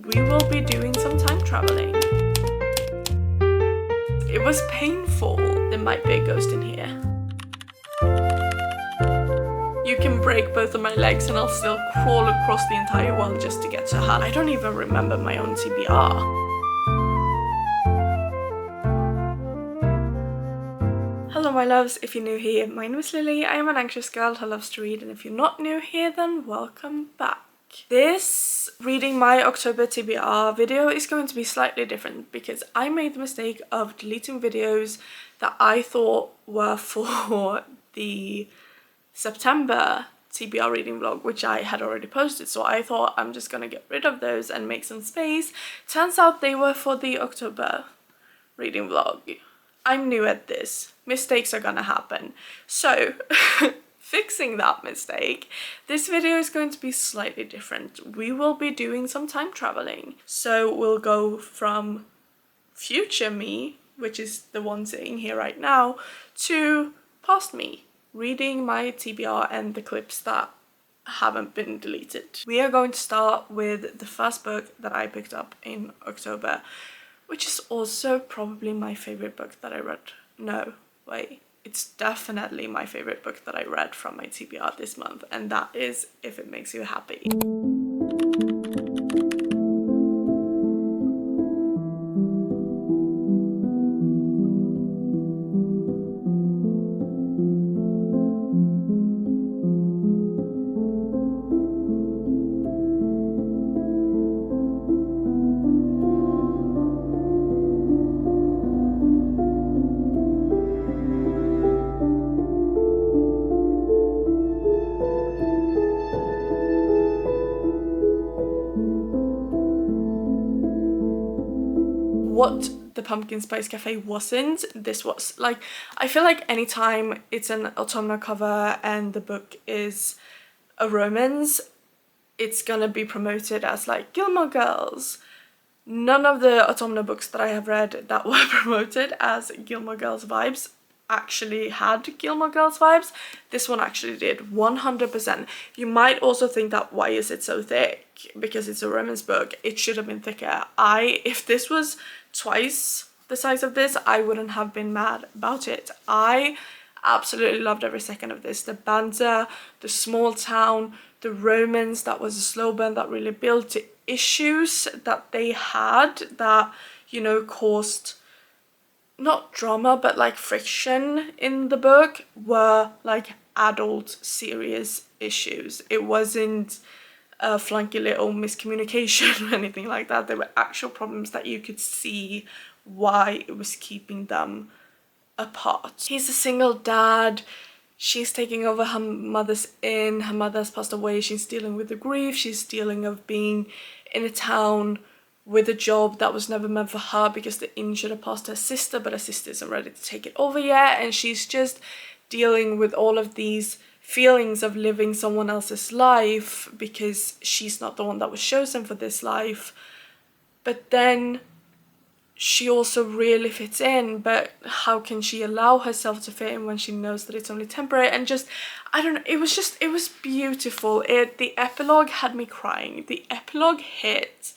We will be doing some time traveling. It was painful. There might be a ghost in here. You can break both of my legs and I'll still crawl across the entire world just to get to her. I don't even remember my own TBR. Hello my loves, if you're new here, my name is Lily. I am an anxious girl who loves to read, and if you're not new here, then welcome back. This reading my October TBR video is going to be slightly different because I made the mistake of deleting videos that I thought were for the September TBR reading vlog, which I had already posted, so I thought I'm just gonna get rid of those and make some space. Turns out they were for the October reading vlog. I'm new at this. Mistakes are gonna happen. So, fixing that mistake, this video is going to be slightly different. We will be doing some time traveling. So we'll go from future me, which is the one sitting here right now, to past me, reading my TBR and the clips that haven't been deleted. We are going to start with the first book that I picked up in October, which is also probably my favorite book that I read. No, wait. It's definitely my favorite book that I read from my TBR this month, and that is If It Makes You Happy. What the Pumpkin Spice Cafe wasn't, this was. Like, I feel like anytime it's an autumnal cover and the book is a romance, it's gonna be promoted as like Gilmore Girls. None of the autumnal books that I have read that were promoted as Gilmore Girls vibes actually had Gilmore Girls vibes. This one actually did, 100%. You might also think that why is it so thick? Because it's a romance book. It should have been thicker. If this was twice the size of this, I wouldn't have been mad about it. I absolutely loved every second of this. The banter, the small town, the romance that was a slow burn that really built, the issues that they had that, you know, caused not drama but like friction in the book were like adult serious issues. It wasn't a flunky little miscommunication or anything like that. There were actual problems that you could see why it was keeping them apart. He's a single dad. She's taking over her mother's inn. Her mother's passed away. She's dealing with the grief. She's dealing with being in a town with a job that was never meant for her because the inn should have passed to her sister, but her sister isn't ready to take it over yet, and she's just dealing with all of these feelings of living someone else's life because she's not the one that was chosen for this life. But then she also really fits in, but how can she allow herself to fit in when she knows that it's only temporary? And just, I don't know, it was beautiful. The epilogue had me crying. The epilogue hit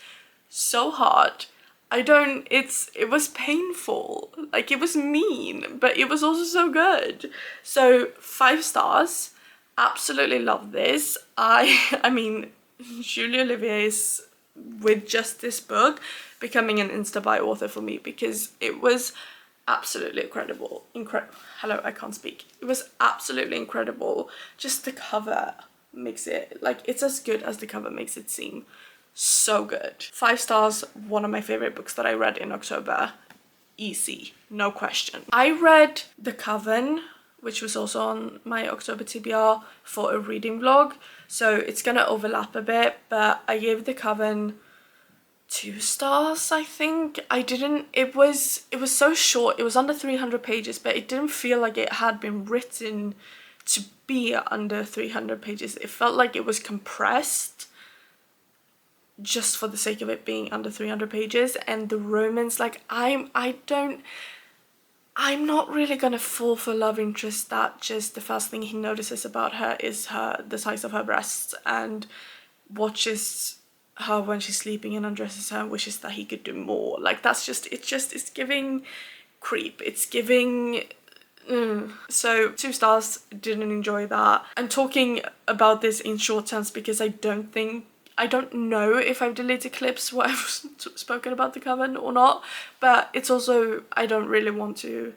so hard. It was painful. Like, it was mean, but it was also so good. So 5 stars. Absolutely love this. I mean, Julie Olivier is, with just this book, becoming an insta buy author for me because it was absolutely incredible. Hello, I can't speak. It was absolutely incredible. Just the cover makes it, like, it's as good as the cover makes it seem. So good. 5 stars, one of my favorite books that I read in October. Easy, no question. I read The Coven, which was also on my October TBR for a reading vlog, so it's gonna overlap a bit, but I gave The Coven 2 stars, I think. It was so short. It was under 300 pages, but it didn't feel like it had been written to be under 300 pages. It felt like it was compressed just for the sake of it being under 300 pages. And the romance, like, I'm not really gonna fall for love interest that just the first thing he notices about her is the size of her breasts and watches her when she's sleeping and undresses her and wishes that he could do more. Like that's just, it's giving creep. It's giving So 2 stars, didn't enjoy that. I'm talking about this in short terms because I don't know if I've deleted clips where I've spoken about the cover or not, but it's also, I don't really want to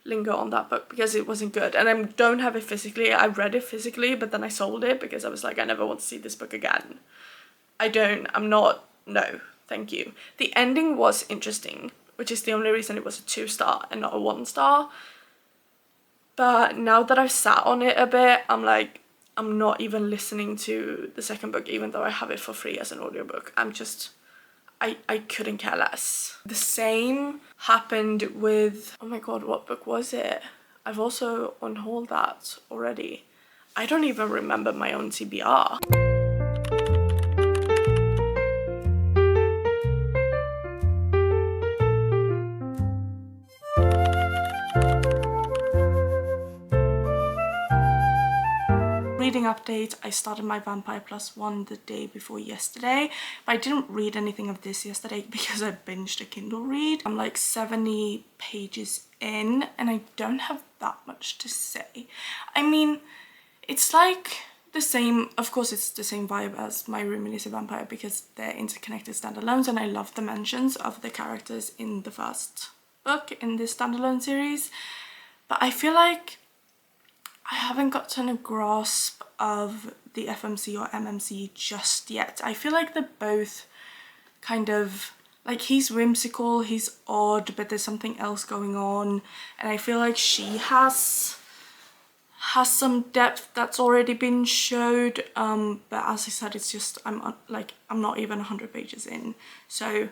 linger on that book because it wasn't good, and I don't have it physically. I read it physically, but then I sold it because I was like, I never want to see this book again. No, thank you. The ending was interesting, which is the only reason it was a 2 star and not a 1 star. But now that I've sat on it a bit, I'm like, I'm not even listening to the second book, even though I have it for free as an audiobook. I couldn't care less. The same happened with, oh my god, what book was it? I've also unhauled that already. I don't even remember my own TBR. Reading update, I started my Vampire Plus 1 the day before yesterday, but I didn't read anything of this yesterday because I binged a Kindle read. I'm like 70 pages in and I don't have that much to say. I mean, it's like the same, of course it's the same vibe as My Roommate is a Vampire because they're interconnected standalones, and I love the mentions of the characters in the first book in this standalone series, but I feel like I haven't gotten a grasp of the FMC or MMC just yet. I feel like they're both kind of, like, he's whimsical, he's odd, but there's something else going on, and I feel like she has some depth that's already been showed, but as I said, it's just, I'm not even 100 pages in, so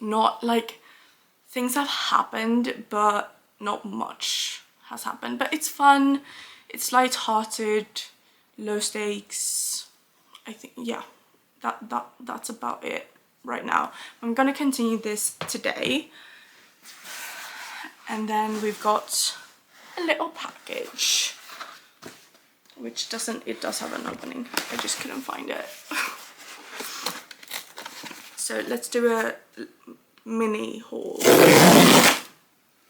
not like, things have happened, but not much has happened. But it's fun, it's light-hearted, low stakes. I think, yeah, that's about it right now. I'm gonna continue this today, and then we've got a little package which does have an opening. I just couldn't find it. So let's do a mini haul.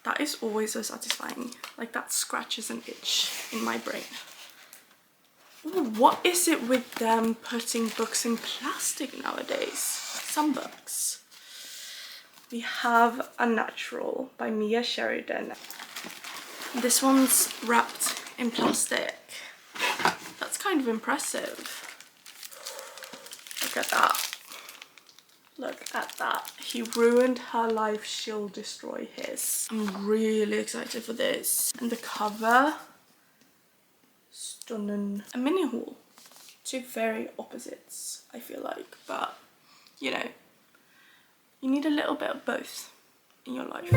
That is always so satisfying. Like, that scratches an itch in my brain. Ooh, what is it with them putting books in plastic nowadays? Some books. We have Unnatural by Mia Sheridan. This one's wrapped in plastic. That's kind of impressive. Look at that. Look at that. He ruined her life, she'll destroy his. I'm really excited for this. And the cover, stunning. A mini haul. 2 very opposites, I feel like. But, you know, you need a little bit of both in your life.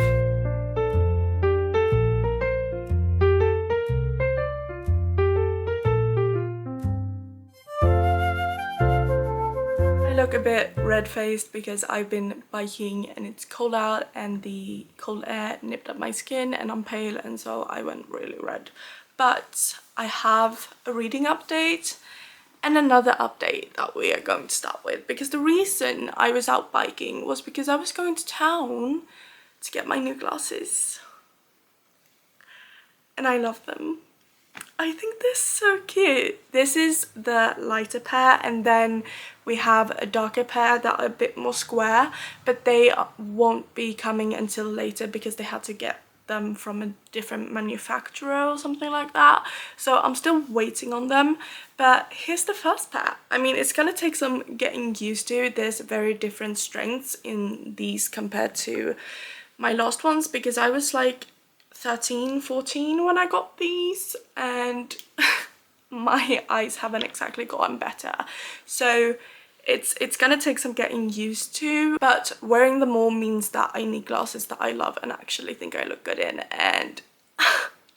I look a bit red-faced because I've been biking and it's cold out and the cold air nipped at my skin and I'm pale, and so I went really red. But I have a reading update and another update that we are going to start with, because the reason I was out biking was because I was going to town to get my new glasses and I love them. I think they're so cute. This is the lighter pair, and then we have a darker pair that are a bit more square, but they won't be coming until later because they had to get them from a different manufacturer or something like that. So I'm still waiting on them, but here's the first pair. I mean, it's gonna take some getting used to. There's very different strengths in these compared to my last ones, because I was like 13, 14 when I got these, and my eyes haven't exactly gotten better. So it's gonna take some getting used to, but wearing them more means that I need glasses that I love and actually think I look good in, and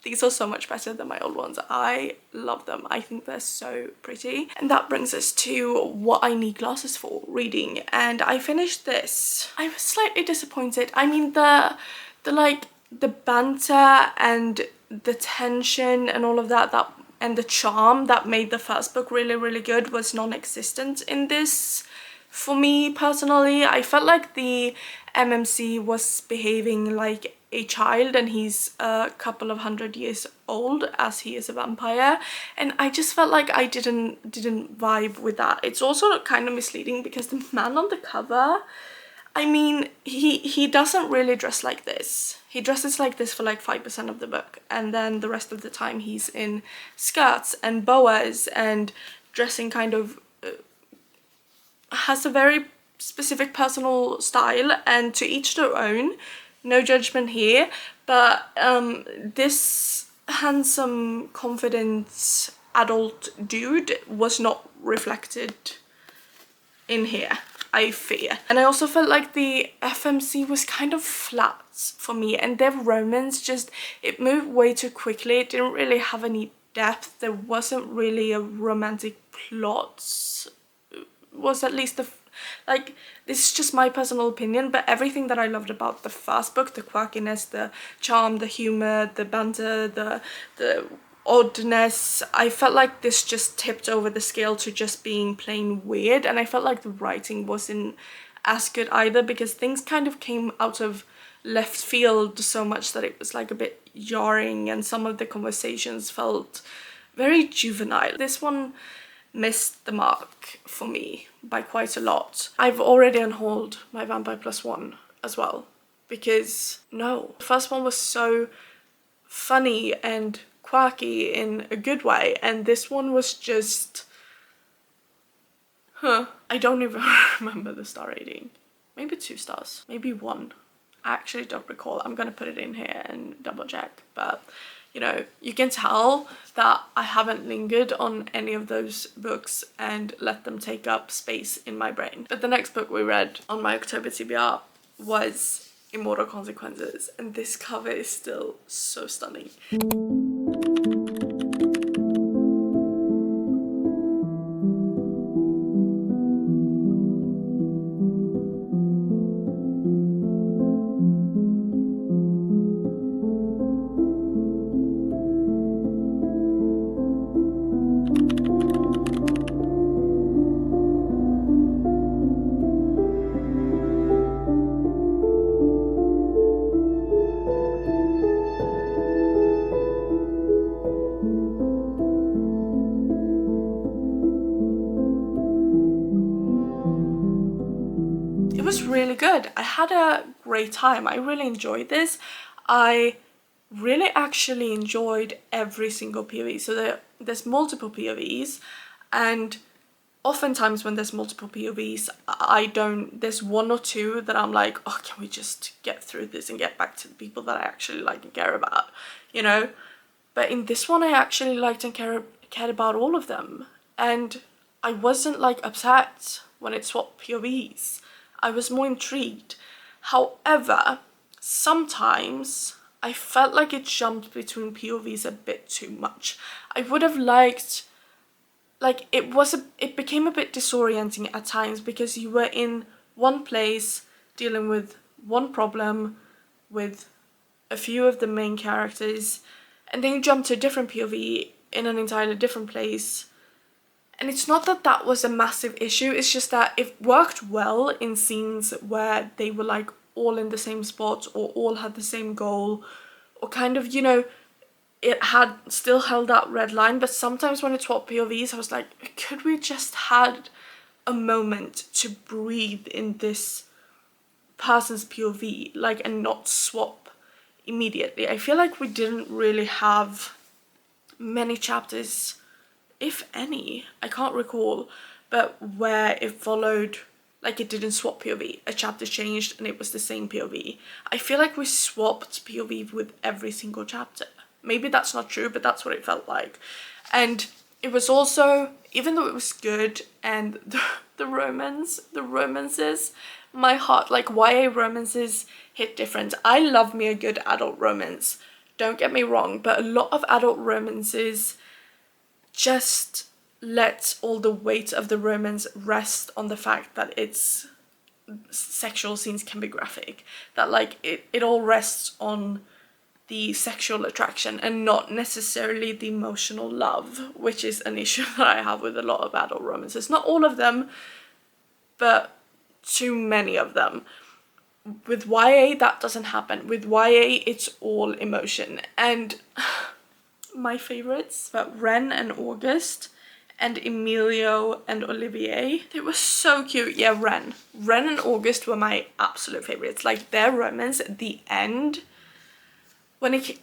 these are so much better than my old ones. I love them. I think they're so pretty. And that brings us to what I need glasses for, reading. And I finished this. I was slightly disappointed. I mean, the banter and the tension and all of that and the charm that made the first book really, really good was non-existent in this For me personally, I felt like the MMC was behaving like a child, and he's a couple of 100 years old as he is a vampire, and I just felt like I didn't vibe with that. It's also kind of misleading because the man on the cover, I mean, he doesn't really dress like this. He dresses like this for like 5% of the book, and then the rest of the time he's in skirts and boas and dressing kind of has a very specific personal style, and to each their own, no judgment here. But this handsome, confident adult dude was not reflected in here, I fear. And I also felt like the FMC was kind of flat for me, and their romance just, it moved way too quickly. It didn't really have any depth. There wasn't really a romantic plot, was at least like, this is just my personal opinion, but everything that I loved about the first book, the quirkiness, the charm, the humor, the banter, the oddness, I felt like this just tipped over the scale to just being plain weird. And I felt like the writing wasn't as good either, because things kind of came out of left field so much that it was like a bit jarring, and some of the conversations felt very juvenile. This one missed the mark for me by quite a lot. I've already unhauled my Vampire Plus One as well, because no, the first one was so funny and quirky in a good way, and this one was just, I don't even remember the star rating. Maybe 2 stars, maybe 1. I actually don't recall. I'm gonna put it in here and double check, but you know, you can tell that I haven't lingered on any of those books and let them take up space in my brain. But the next book we read on my October TBR was Immortal Consequences, and this cover is still so stunning. It was really good. I had a great time. I really enjoyed this. I really actually enjoyed every single POV. So there's multiple POVs, and oftentimes when there's multiple POVs, there's 1 or 2 that I'm like, oh, can we just get through this and get back to the people that I actually like and care about, you know? But in this one, I actually liked and cared about all of them. And I wasn't like upset when it swapped POVs. I was more intrigued. However, sometimes I felt like it jumped between POVs a bit too much. I would have liked, like, it became a bit disorienting at times, because you were in one place dealing with one problem with a few of the main characters, and then you jump to a different POV in an entirely different place. And it's not that that was a massive issue, it's just that it worked well in scenes where they were like all in the same spot, or all had the same goal, or kind of, you know, it had still held that red line. But sometimes when it swapped POVs, I was like, could we just had a moment to breathe in this person's POV, like, and not swap immediately? I feel like we didn't really have many chapters, if any, I can't recall, but where it followed, like, it didn't swap POV. A chapter changed and it was the same POV. I feel like we swapped POV with every single chapter. Maybe that's not true, but that's what it felt like. And it was also, even though it was good, and the romances, my heart, like, YA romances hit different. I love me a good adult romance, don't get me wrong, but a lot of adult romances just let all the weight of the romance rest on the fact that it's sexual scenes can be graphic, that like it all rests on the sexual attraction and not necessarily the emotional love, which is an issue that I have with a lot of adult romances. Not all of them, but too many of them. With YA, that doesn't happen. With YA, it's all emotion. And my favorites were Ren and August, and Emilio and Olivier. They were so cute. Yeah, Ren and August were my absolute favorites. Like, their romance at the end, when it came,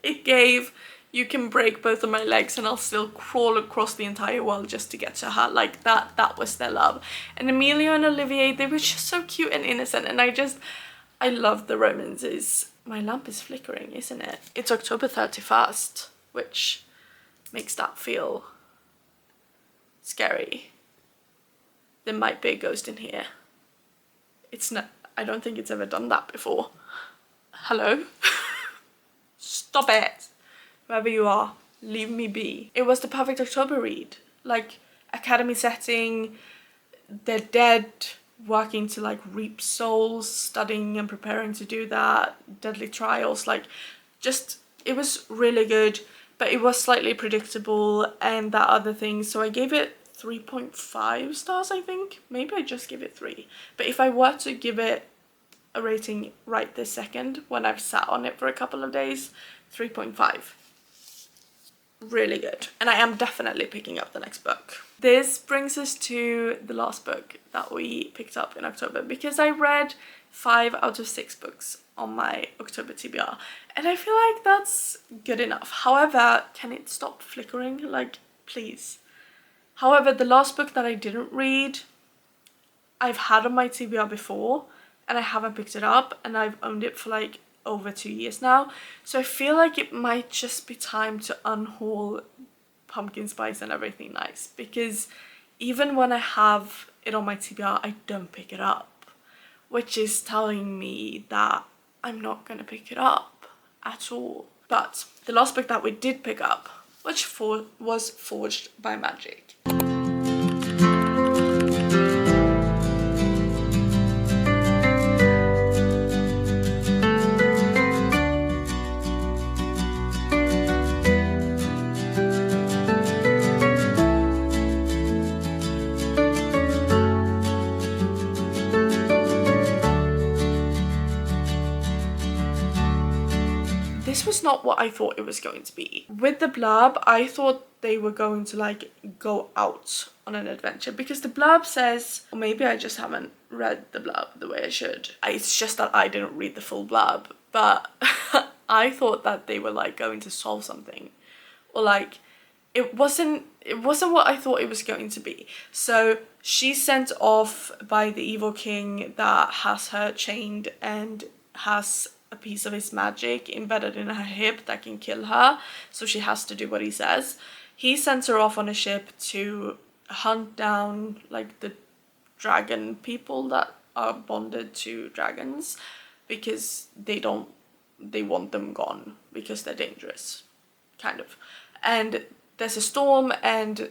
it gave, you can break both of my legs and I'll still crawl across the entire world just to get to her. Like, that was their love. And Emilio and Olivier, they were just so cute and innocent, and I love the romances. My lamp is flickering, isn't it? It's October 31st, which makes that feel scary. There might be a ghost in here. It's not, I don't think it's ever done that before. Hello? Stop it! Wherever you are, leave me be. It was the perfect October read. Like, academy setting, they're dead, working to like reap souls, studying and preparing to do that, deadly trials, like, just, it was really good, but it was slightly predictable and that other thing, so I gave it 3.5 stars, I think. Maybe I just give it 3. But if I were to give it a rating right this second, when I've sat on it for a couple of days, 3.5. Really good. And I am definitely picking up the next book. This brings us to the last book that we picked up in October, because I read 5 out of 6 books on my October TBR, and I feel like that's good enough. However, can it stop flickering? Like, please. However, the last book that I didn't read, I've had on my TBR before and I haven't picked it up, and I've owned it for like over 2 years now, so I feel like it might just be time to unhaul Pumpkin Spice and Everything Nice, because even when I have it on my TBR, I don't pick it up, which is telling me that I'm not gonna pick it up at all. But the last book that we did pick up, which was Forged by Magic. This was not what I thought it was going to be. With the blurb, I thought they were going to like go out on an adventure, because the blurb says, or maybe I just haven't read the blurb the way I should. It's just that I didn't read the full blurb, but I thought that they were like going to solve something, or like it wasn't what I thought it was going to be. So she's sent off by the evil king that has her chained and has a piece of his magic embedded in her hip that can kill her, so she has to do what he says. He sends her off on a ship to hunt down like the dragon people that are bonded to dragons, because they want them gone because they're dangerous, kind of. And there's a storm, and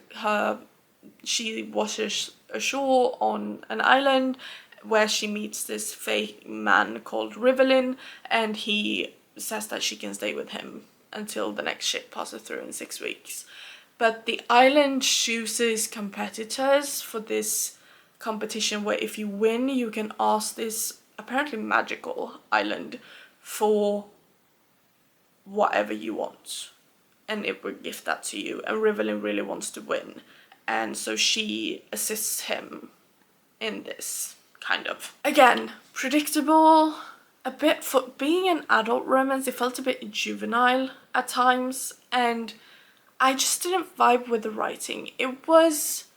she washes ashore on an island where she meets this fake man called Rivelin, and he says that she can stay with him until the next ship passes through in 6 weeks. But the island chooses competitors for this competition, where if you win, you can ask this apparently magical island for whatever you want, and it will gift that to you. And Rivelin really wants to win, and so she assists him in this. Kind of. Again, predictable, a bit, for being an adult romance, it felt a bit juvenile at times, and I just didn't vibe with the writing. It's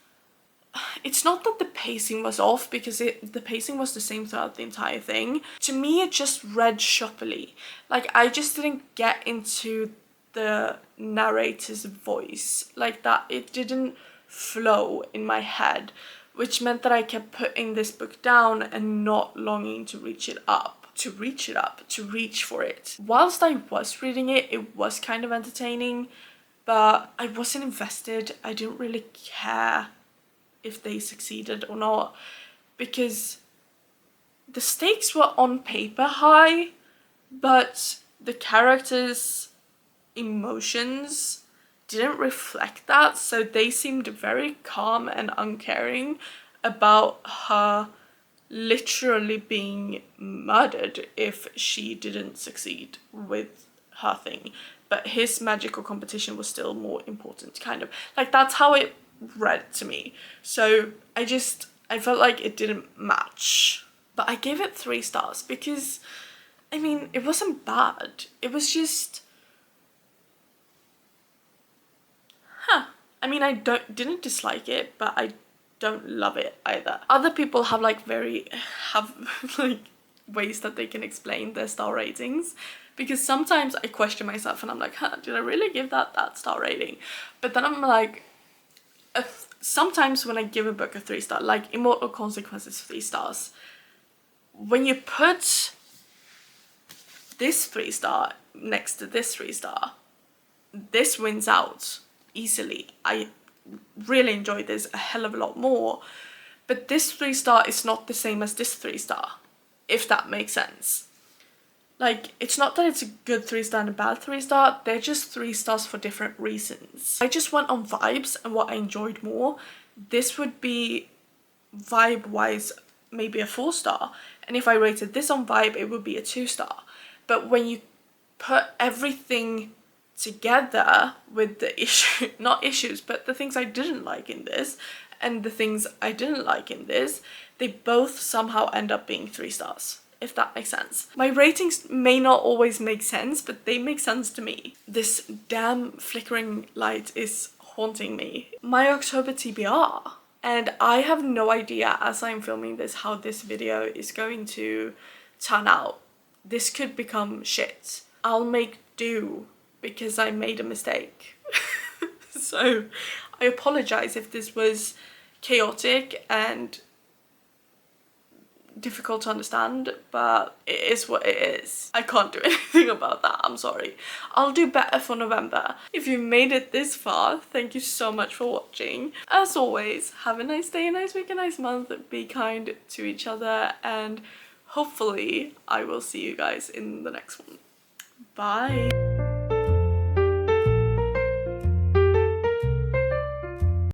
not that the pacing was off, because the pacing was the same throughout the entire thing. To me, it just read shoppily. Like, I just didn't get into the narrator's voice like that. It didn't flow in my head, which meant that I kept putting this book down and not longing to reach for it. Whilst I was reading it, it was kind of entertaining, but I wasn't invested. I didn't really care if they succeeded or not, because the stakes were on paper high, but the characters' emotions didn't reflect that. So they seemed very calm and uncaring about her literally being murdered if she didn't succeed with her thing, but his magical competition was still more important, kind of like that's how it read to me. So I felt like it didn't match, but I gave it 3 stars because I mean it wasn't bad, it was just I mean I didn't dislike it, but I don't love it either. Other people have like like ways that they can explain their star ratings, because sometimes I question myself and I'm like, did I really give that star rating? But then I'm like, sometimes when I give a book a 3 star, like Immortal Consequences 3 stars, when you put this 3 star next to this 3 star, this wins out easily. I really enjoyed this a hell of a lot more, but this 3 star is not the same as this 3 star, if that makes sense. Like, it's not that it's a good 3 star and a bad 3 star, they're just 3 stars for different reasons. I just went on vibes and what I enjoyed more. This would be vibe wise maybe a 4 star, and if I rated this on vibe it would be a 2 star. But when you put everything together with the issue, not issues, but the things I didn't like in this and the things I didn't like in this, they both somehow end up being 3 stars, if that makes sense. My ratings may not always make sense, but they make sense to me. This damn flickering light is haunting me. My October TBR. And I have no idea as I'm filming this how this video is going to turn out. This could become shit. I'll make do because I made a mistake. So I apologize if this was chaotic and difficult to understand, but it is what it is. I can't do anything about that, I'm sorry. I'll do better for November. If you made it this far, thank you so much for watching. As always, have a nice day, a nice week, a nice month, be kind to each other, and hopefully I will see you guys in the next one. Bye!